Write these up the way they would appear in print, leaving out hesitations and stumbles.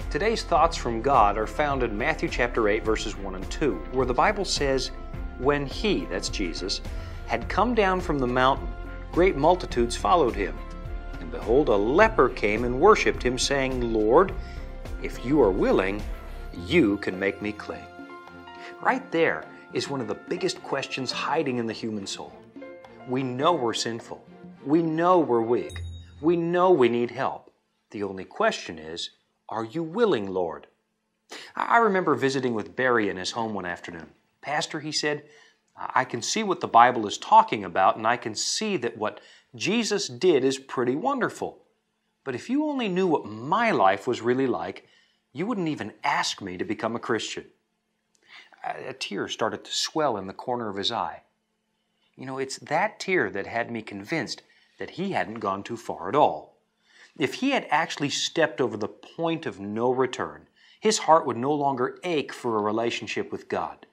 Today's thoughts from God are found in Matthew chapter 8, verses 1 and 2, where the Bible says, "When he," that's Jesus, "had come down from the mountain, great multitudes followed him. And behold, a leper came and worshipped him, saying, Lord, if you are willing, you can make me clean." Right there is one of the biggest questions hiding in the human soul. We know we're sinful. We know we're weak. We know we need help. The only question is, are you willing, Lord? I remember visiting with Barry in his home one afternoon. "Pastor," he said, "I can see what the Bible is talking about, and I can see that what Jesus did is pretty wonderful. But if you only knew what my life was really like, you wouldn't even ask me to become a Christian." A tear started to swell in the corner of his eye. You know, it's that tear that had me convinced that he hadn't gone too far at all. If he had actually stepped over the point of no return, his heart would no longer ache for a relationship with God.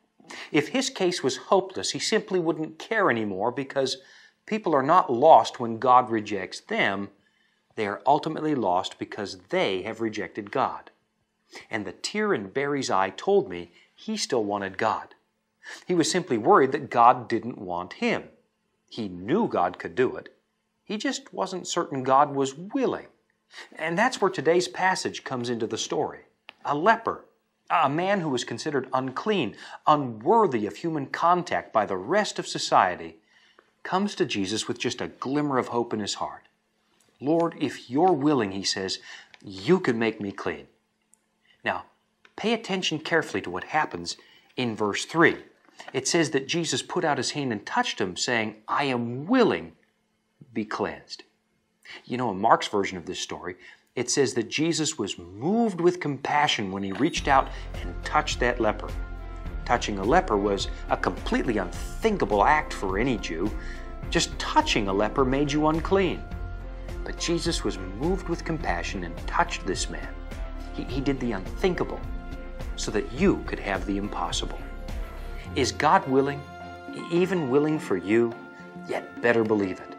If his case was hopeless, he simply wouldn't care anymore, because people are not lost when God rejects them. They are ultimately lost because they have rejected God. And the tear in Barry's eye told me he still wanted God. He was simply worried that God didn't want him. He knew God could do it. He just wasn't certain God was willing. And that's where today's passage comes into the story. A leper, a man who was considered unclean, unworthy of human contact by the rest of society, comes to Jesus with just a glimmer of hope in his heart. "Lord, if you're willing," he says, "you can make me clean." Now, pay attention carefully to what happens in verse 3. It says that Jesus put out his hand and touched him, saying, "I am willing, be cleansed." You know, in Mark's version of this story, it says that Jesus was moved with compassion when he reached out and touched that leper. Touching a leper was a completely unthinkable act for any Jew. Just touching a leper made you unclean. But Jesus was moved with compassion and touched this man. He did the unthinkable so that you could have the impossible. Is God willing, even willing for you? Yet better believe it.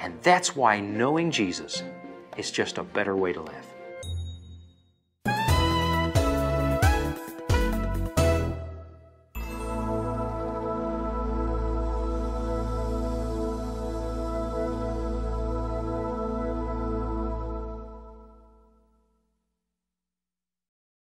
And that's why knowing Jesus is just a better way to live.